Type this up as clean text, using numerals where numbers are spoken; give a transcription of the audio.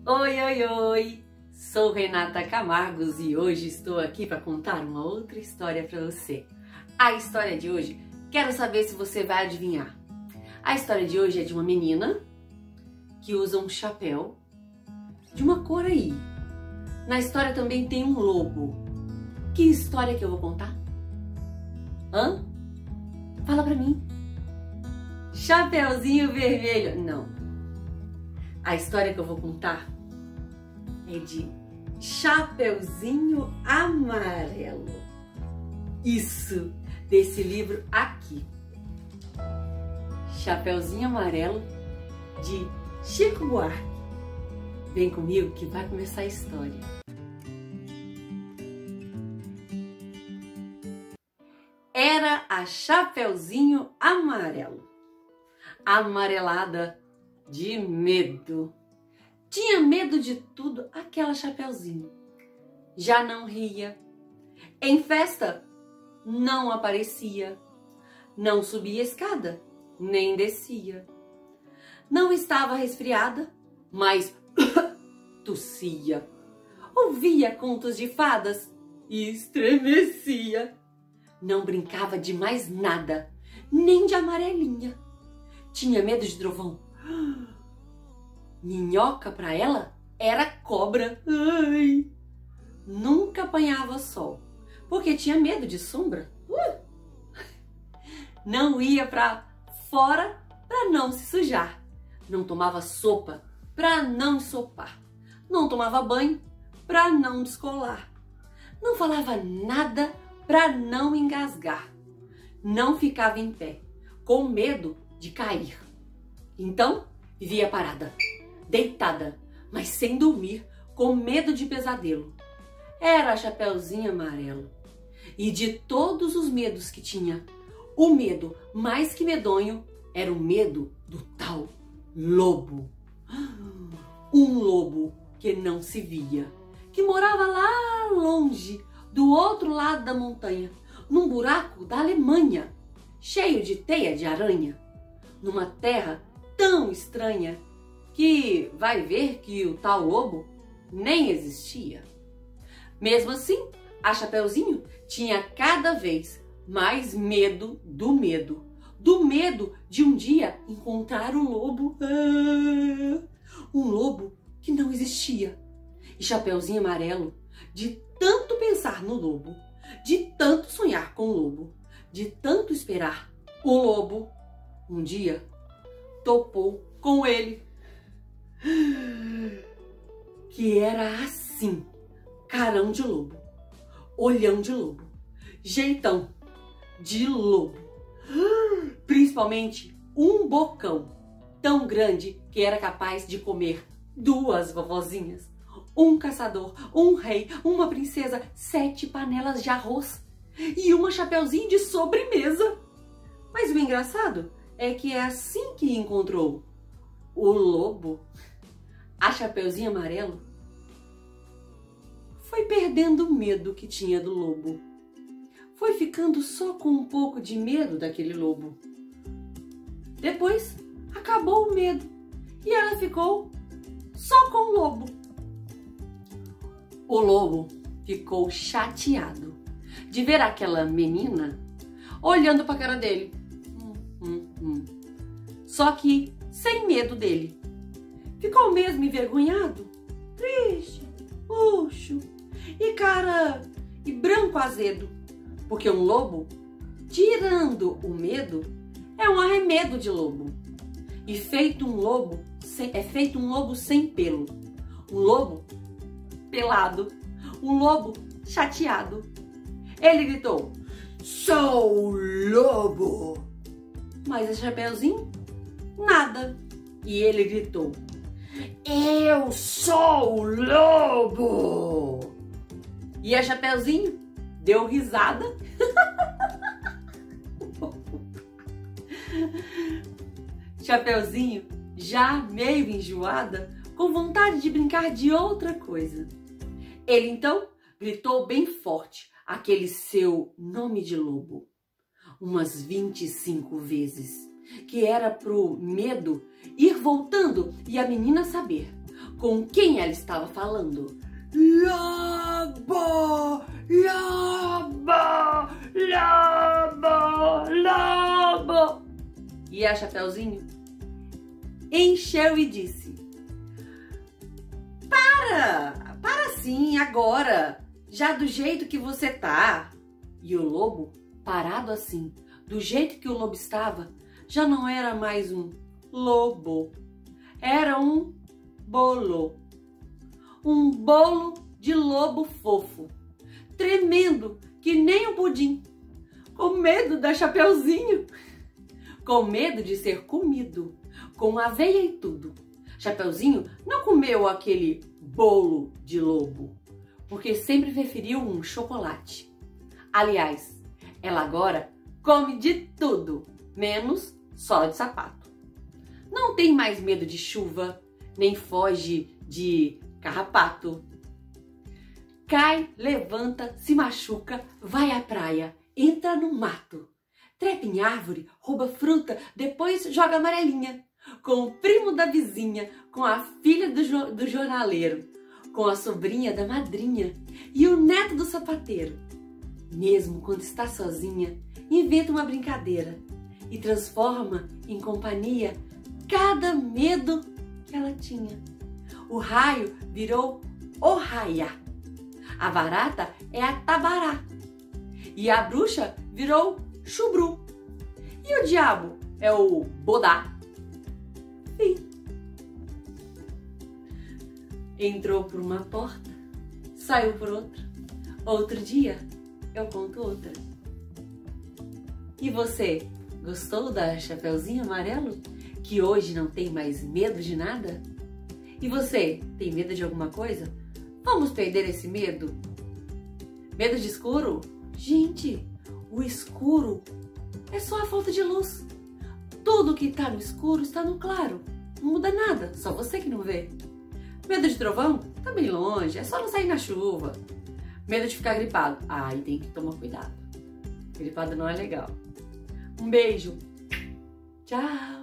Oi, oi, oi! Sou Renata Camargos e hoje estou aqui para contar uma outra história para você. A história de hoje, quero saber se você vai adivinhar. A história de hoje é de uma menina que usa um chapéu de uma cor aí. Na história também tem um lobo. Que história que eu vou contar? Hã? Fala pra mim. Chapeuzinho vermelho. Não. A história que eu vou contar é de Chapeuzinho Amarelo. Isso, desse livro aqui. Chapeuzinho Amarelo, de Chico Buarque. Vem comigo que vai começar a história. Era a Chapeuzinho Amarelo, amarelada de medo. Tinha medo de tudo aquela Chapeuzinho. Já não ria. Em festa, não aparecia. Não subia escada, nem descia. Não estava resfriada, mas tossia. Ouvia contos de fadas e estremecia. Não brincava de mais nada, nem de amarelinha. Tinha medo de trovão. Minhoca para ela era cobra. Ai. Nunca apanhava sol, porque tinha medo de sombra. Não ia para fora para não se sujar. Não tomava sopa para não ensopar. Não tomava banho para não descolar. Não falava nada para não engasgar. Não ficava em pé, com medo de cair. Então, vivia parada, deitada, mas sem dormir, com medo de pesadelo. Era a Chapeuzinho Amarelo. E de todos os medos que tinha, o medo mais que medonho era o medo do tal lobo. Um lobo que não se via, que morava lá longe, do outro lado da montanha, num buraco da Alemanha, cheio de teia de aranha, numa terra tão estranha que vai ver que o tal lobo nem existia. Mesmo assim, a Chapeuzinho tinha cada vez mais medo do medo de um dia encontrar um lobo, um lobo que não existia. E Chapeuzinho Amarelo, de tanto pensar no lobo, de tanto sonhar com o lobo, de tanto esperar o lobo, um dia topou com ele. Que era assim, carão de lobo, olhão de lobo, jeitão de lobo, principalmente um bocão tão grande que era capaz de comer duas vovozinhas, um caçador, um rei, uma princesa, 7 panelas de arroz e uma Chapeuzinho de sobremesa. Mas o engraçado é que é assim que encontrou o lobo, a Chapeuzinho Amarelo foi perdendo o medo que tinha do lobo. Foi ficando só com um pouco de medo daquele lobo. Depois acabou o medo e ela ficou só com o lobo. O lobo ficou chateado de ver aquela menina olhando para a cara dele. Só que sem medo dele. Ficou mesmo envergonhado, triste, murcho e branco azedo. Porque um lobo, tirando o medo, é um arremedo de lobo. E feito um lobo sem pelo. Um lobo pelado, um lobo chateado. Ele gritou: "Sou lobo!" Mas a Chapeuzinho, nada. E ele gritou: "Eu sou lobo!" E a Chapeuzinho deu risada. Chapeuzinho, já meio enjoada, com vontade de brincar de outra coisa. Ele então gritou bem forte aquele seu nome de lobo, umas 25 vezes, que era pro medo ir voltando e a menina saber com quem ela estava falando. Lobo! Lobo! Lobo! Lobo! E a Chapeuzinho encheu e disse: Para sim, agora, já do jeito que você tá. E o lobo, parado assim, do jeito que o lobo estava, já não era mais um lobo, era um bolo. Um bolo de lobo fofo, tremendo que nem um pudim, com medo da Chapeuzinho, com medo de ser comido, com aveia e tudo. Chapeuzinho não comeu aquele bolo de lobo, porque sempre preferiu um chocolate. Aliás, ela agora come de tudo, menos sola de sapato. Não tem mais medo de chuva, nem foge de carrapato. Cai, levanta, se machuca, vai à praia, entra no mato. Trepa em árvore, rouba fruta, depois joga amarelinha. Com o primo da vizinha, com a filha do jornaleiro, com a sobrinha da madrinha e o neto do sapateiro. Mesmo quando está sozinha, inventa uma brincadeira e transforma em companhia cada medo que ela tinha. O raio virou o raiá, a barata é a tabará e a bruxa virou chubru e o diabo é o bodá. Fim. Entrou por uma porta, saiu por outra. Outro dia eu conto outra. E você, gostou da Chapeuzinho Amarelo? Que hoje não tem mais medo de nada? E você, tem medo de alguma coisa? Vamos perder esse medo? Medo de escuro? Gente, o escuro é só a falta de luz. Tudo que está no escuro está no claro. Não muda nada, só você que não vê. Medo de trovão? Tá bem longe, é só não sair na chuva. Medo de ficar gripado? Aí tem que tomar cuidado. Gripado não é legal. Um beijo. Tchau.